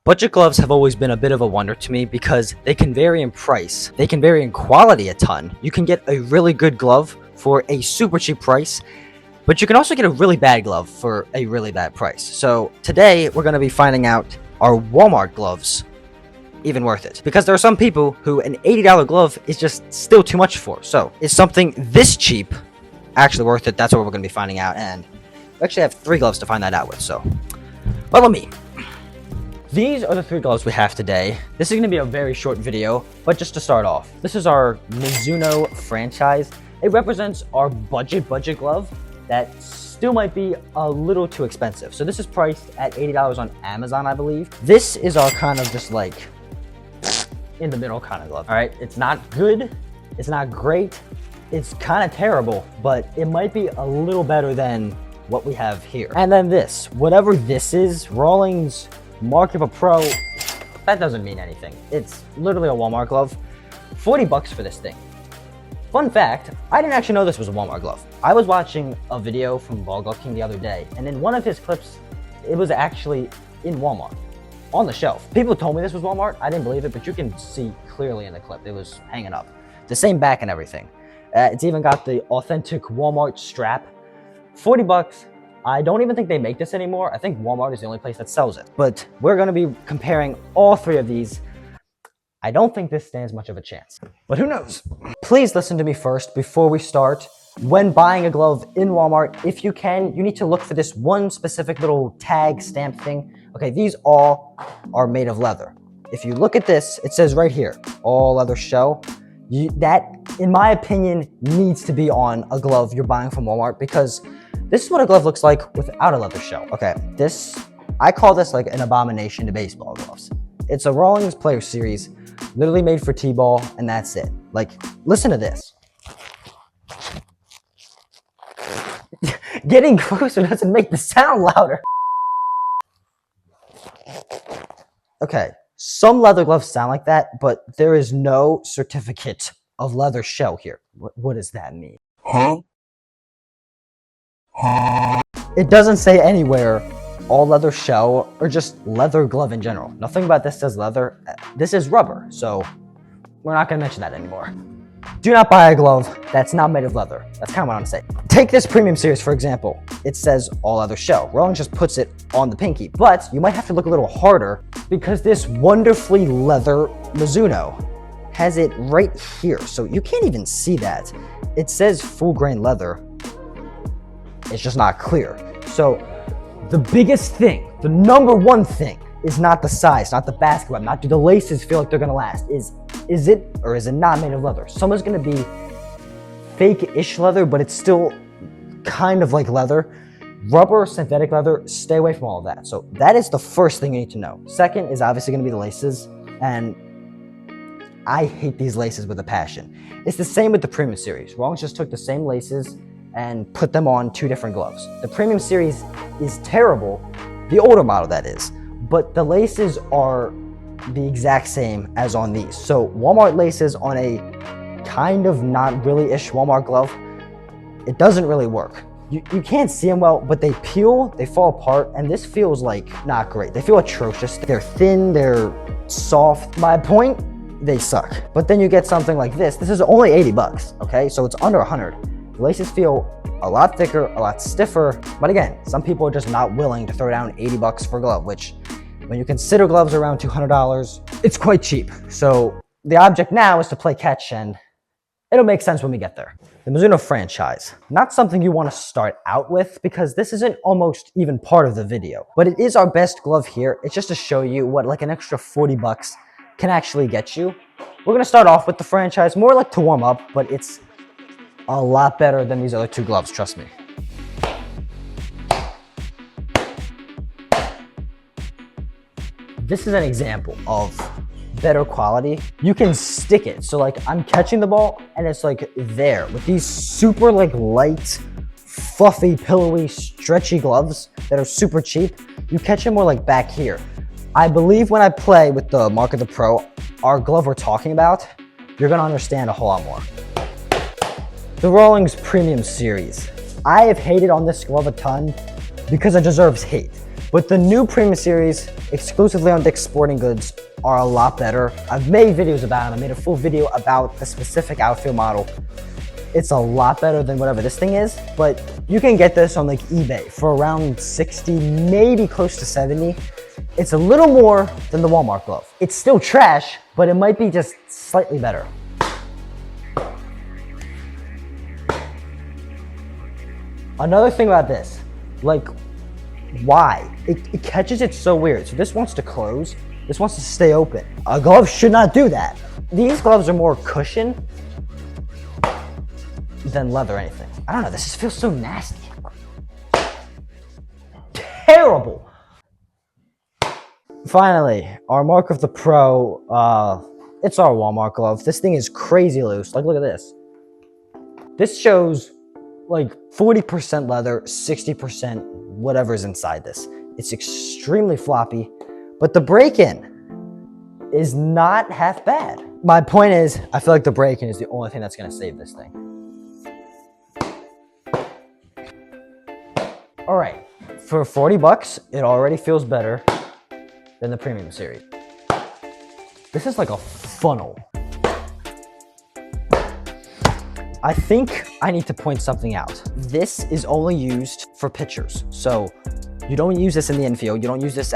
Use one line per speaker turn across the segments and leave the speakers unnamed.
Budget gloves have always been a bit of a wonder to me because they can vary in price, they can vary in quality a ton. You can get a really good glove for a super cheap price, but you can also get a really bad glove for a really bad price. So today we're going to be finding out, are Walmart gloves even worth it? Because there are some people who an $80 glove is just still too much for. So is something this cheap actually worth it? That's what we're going to be finding out, and we actually have 3 gloves to find that out with, so follow me. These are the 3 gloves we have today. This is going to be a very short video, but just to start off, this is our Mizuno franchise. It represents our budget glove that still might be a little too expensive. So this is priced at $80 on Amazon, I believe. This is our kind of just like in the middle kind of glove. All right, it's not good, it's not great, it's kind of terrible, but it might be a little better than what we have here. And then this, whatever this is, Rawlings Mark of a Pro, that doesn't mean anything. It's literally a Walmart glove. 40 bucks for this thing. Fun fact, I didn't actually know this was a Walmart glove. I was watching a video from Ball Glove King the other day, and in one of his clips, it was actually in Walmart, on the shelf. People told me this was Walmart. I didn't believe it, but you can see clearly in the clip, it was hanging up. The same back and everything. It's even got the authentic Walmart strap. 40 bucks. I don't even think they make this anymore. I think Walmart is the only place that sells it. But we're gonna be comparing all 3 of these. I don't think this stands much of a chance, but who knows? Please listen to me first before we start. When buying a glove in Walmart, if you can, you need to look for this one specific little tag stamp thing. Okay, these all are made of leather. If you look at this, it says right here, all leather shell. That, in my opinion, needs to be on a glove you're buying from Walmart, because this is what a glove looks like without a leather shell. Okay, I call this like an abomination to baseball gloves. It's a Rawlings Player Series, literally made for T-ball, and that's it. Like, listen to this. Getting closer doesn't make the sound louder. Okay, some leather gloves sound like that, but there is no certificate of leather shell here. What does that mean? Huh? It doesn't say anywhere all leather shell or just leather glove in general. Nothing about this says leather. This is rubber, so we're not gonna mention that anymore. Do not buy a glove that's not made of leather. That's kind of what I'm saying. Take this premium series, for example. It says all leather shell. Rawlings just puts it on the pinky, but you might have to look a little harder because this wonderfully leather Mizuno has it right here. So you can't even see that. It says full grain leather. It's just not clear. So the biggest thing, the number one thing, is not the size, not the basket web, not do the laces feel like they're gonna last. Is it or is it not made of leather? Some is gonna be fake-ish leather, but it's still kind of like leather. Rubber, synthetic leather, stay away from all of that. So that is the first thing you need to know. Second is obviously gonna be the laces, and I hate these laces with a passion. It's the same with the premium series. Rawlings just took the same laces and put them on 2 different gloves. The premium series is terrible, the older model that is, but the laces are the exact same as on these. So Walmart laces on a kind of not really-ish Walmart glove, it doesn't really work. You can't see them well, but they peel, they fall apart, and this feels like not great. They feel atrocious. They're thin, they're soft. My point, they suck. But then you get something like this. This is only 80 bucks, okay? So it's under 100. The laces feel a lot thicker, a lot stiffer, but again, some people are just not willing to throw down 80 bucks for a glove, which when you consider gloves around $200, it's quite cheap. So the object now is to play catch, and it'll make sense when we get there. The Mizuno franchise, not something you want to start out with because this isn't almost even part of the video, but it is our best glove here. It's just to show you what like an extra 40 bucks can actually get you. We're gonna start off with the franchise, more like to warm up, but it's a lot better than these other 2 gloves, trust me. This is an example of better quality. You can stick it. So like I'm catching the ball and it's like there with these super like light, fluffy, pillowy, stretchy gloves that are super cheap. You catch it more like back here. I believe when I play with the Mark of the Pro, our glove we're talking about, you're gonna understand a whole lot more. The Rawlings Premium Series. I have hated on this glove a ton because it deserves hate. But the new Premium Series, exclusively on Dick's Sporting Goods, are a lot better. I've made videos about them. I made a full video about the specific outfield model. It's a lot better than whatever this thing is, but you can get this on like eBay for around 60, maybe close to 70. It's a little more than the Walmart glove. It's still trash, but it might be just slightly better. Another thing about this, like, why? It catches it so weird. So this wants to close, this wants to stay open. A glove should not do that. These gloves are more cushion than leather or anything. I don't know, this just feels so nasty. Terrible. Finally, our Mark of the Pro, it's our Walmart glove. This thing is crazy loose. Like, look at this. This shows like 40% leather, 60% whatever's inside this. It's extremely floppy, but the break-in is not half bad. My point is, I feel like the break-in is the only thing that's gonna save this thing. All right, for 40 bucks, it already feels better than the Premium Series. This is like a funnel. I think I need to point something out. This is only used for pitchers. So you don't use this in the infield. You don't use this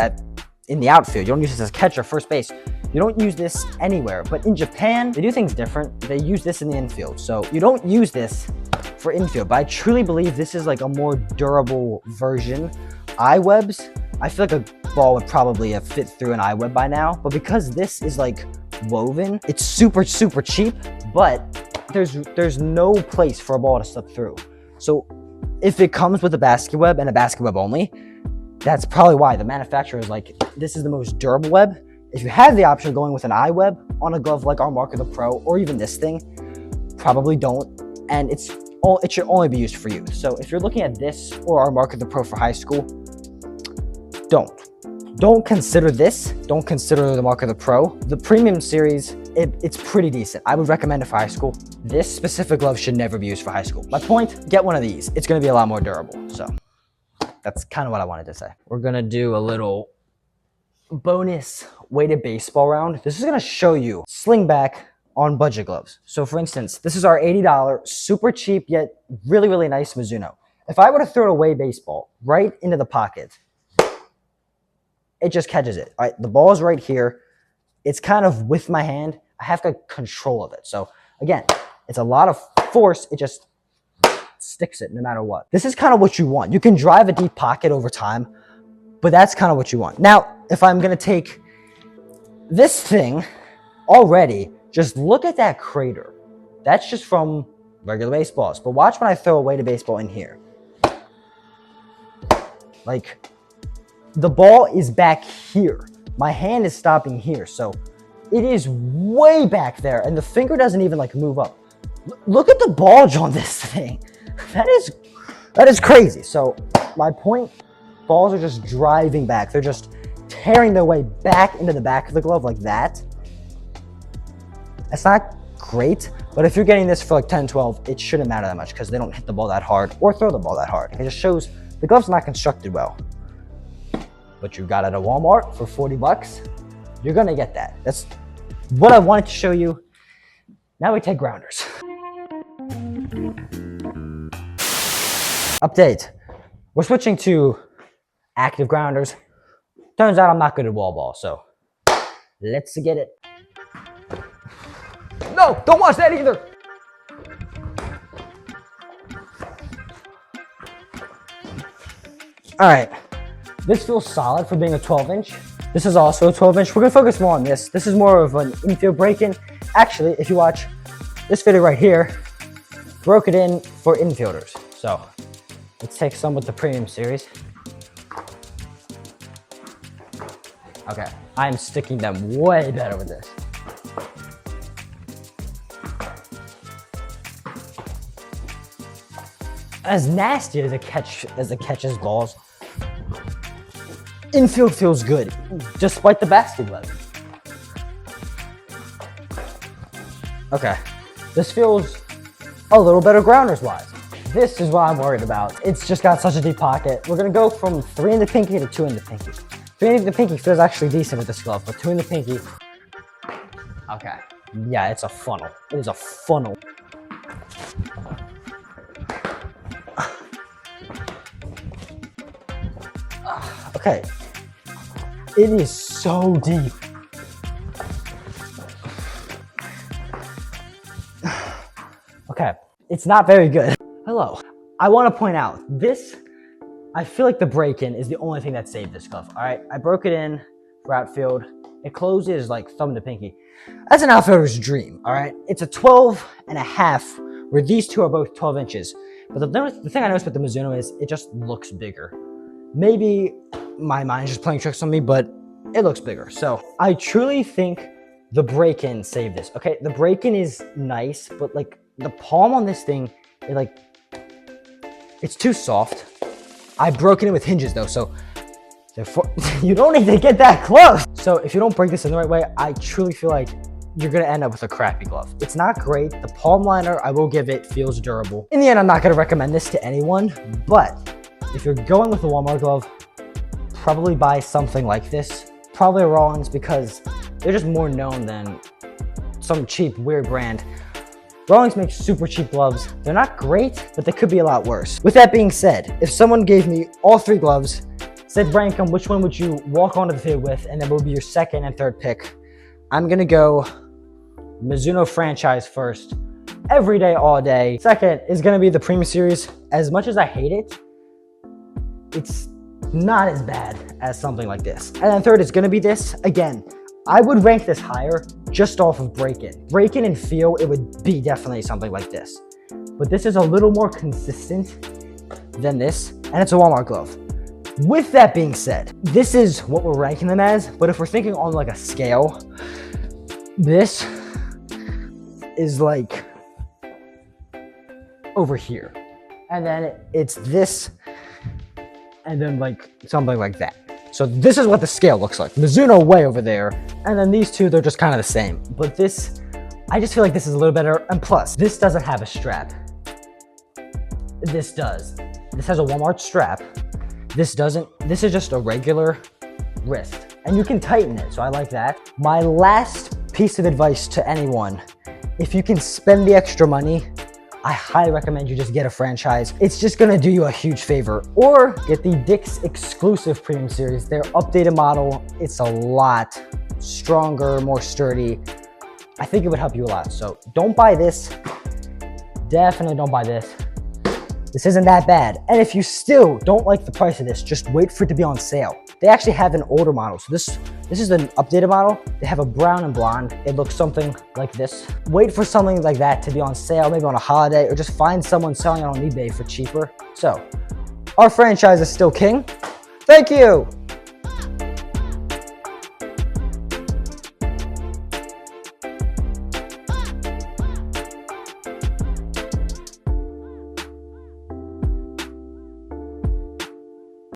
in the outfield. You don't use this as a catcher, first base. You don't use this anywhere. But in Japan, they do things different. They use this in the infield. So you don't use this for infield, but I truly believe this is like a more durable version. Eye-webs, I feel like a ball would probably have fit through an eye-web by now. But because this is like woven, it's super, super cheap, but there's no place for a ball to slip through. So if it comes with a basket web and a basket web only, that's probably why the manufacturer is like, this is the most durable web. If you have the option of going with an eye web on a glove like our Mark of the Pro, or even this thing, probably don't. And it should only be used for youth. So if you're looking at this or our Mark of the Pro for high school, don't consider this. Don't consider the Mark of the Pro. The Premium Series, it's pretty decent. I would recommend it for high school. This specific glove should never be used for high school. My point, get one of these. It's gonna be a lot more durable. So that's kind of what I wanted to say. We're gonna do a little bonus weighted baseball round. This is gonna show you sling back on budget gloves. So for instance, this is our $80, super cheap yet really, really nice Mizuno. If I were to throw away baseball right into the pocket, it just catches it. All right, the ball is right here. It's kind of with my hand. I have control of it. So again, it's a lot of force. It just sticks it no matter what. This is kind of what you want. You can drive a deep pocket over time, but that's kind of what you want. Now, if I'm gonna take this thing already, just look at that crater. That's just from regular baseballs. But watch when I throw a weighted baseball in here. Like, the ball is back here. My hand is stopping here. So it is way back there and the finger doesn't even like move up. Look at the bulge on this thing. That is crazy. So my point, balls are just driving back. They're just tearing their way back into the back of the glove like that. That's not great, but if you're getting this for like 10, 12, it shouldn't matter that much because they don't hit the ball that hard or throw the ball that hard. It just shows the glove's not constructed well. But you got it at Walmart for 40 bucks, you're gonna get that. That's what I wanted to show you. Now we take grounders. Update. We're switching to active grounders. Turns out I'm not good at wall ball, so let's get it. No, don't watch that either. All right. This feels solid for being a 12-inch. This is also a 12-inch. We're gonna focus more on this. This is more of an infield break-in. Actually, if you watch this video right here, broke it in for infielders. So let's take some with the Premium Series. Okay, I'm sticking them way better with this. As nasty as it catches balls, infield feels good, despite the basket web. Okay, this feels a little better grounders wise. This is what I'm worried about. It's just got such a deep pocket. We're gonna go from 3 in the pinky to 2 in the pinky. 3 in the pinky feels actually decent with this glove, but 2 in the pinky. Okay. Yeah, it's a funnel. It is a funnel. Okay. It is so deep. Okay. It's not very good. Hello. I want to point out this. I feel like the break-in is the only thing that saved this glove. All right. I broke it in for outfield. It closes like thumb to pinky. That's an outfielder's dream. All right. It's a 12.5 where these two are both 12 inches. But the thing I noticed with the Mizuno is it just looks bigger. Maybe my mind is just playing tricks on me, but it looks bigger. So I truly think the break-in saved this. Okay, the break-in is nice, but like the palm on this thing, it's too soft. I broke it in with hinges though, so therefore you don't need to get that close. So if you don't break this in the right way, I truly feel like you're gonna end up with a crappy glove. It's not great. The palm liner, I will give it, feels durable. In the end, I'm not gonna recommend this to anyone, but if you're going with a Walmart glove, probably buy something like this. Probably a Rawlings because they're just more known than some cheap, weird brand. Rawlings makes super cheap gloves. They're not great, but they could be a lot worse. With that being said, if someone gave me all 3 gloves, said rank them, which one would you walk onto the field with, and then what would be your second and third pick, I'm gonna go Mizuno franchise first, every day, all day. Second is gonna be the Premium Series. As much as I hate it, it's not as bad as something like this. And then third is gonna be this. Again, I would rank this higher just off of break-in. Break-in and feel, it would be definitely something like this. But this is a little more consistent than this, and it's a Walmart glove. With that being said, this is what we're ranking them as, but if we're thinking on like a scale, this is like over here. And then it's this, and then like something like that. So this is what the scale looks like. Mizuno way over there, and then these two, they're just kind of the same. But this, I just feel like this is a little better, and plus, this doesn't have a strap. This does. This has a Walmart strap. This doesn't. This is just a regular wrist, and you can tighten it, so I like that. My last piece of advice to anyone, if you can spend the extra money, I highly recommend you just get a franchise. It's just gonna do you a huge favor. Or get the Dick's exclusive Premium Series. Their updated model, it's a lot stronger, more sturdy. I think it would help you a lot. So don't buy this. Definitely don't buy this. This isn't that bad. And if you still don't like the price of this, just wait for it to be on sale. They actually have an older model. So this is an updated model. They have a brown and blonde. It looks something like this. Wait for something like that to be on sale, maybe on a holiday, or just find someone selling it on eBay for cheaper. So our franchise is still king. Thank you.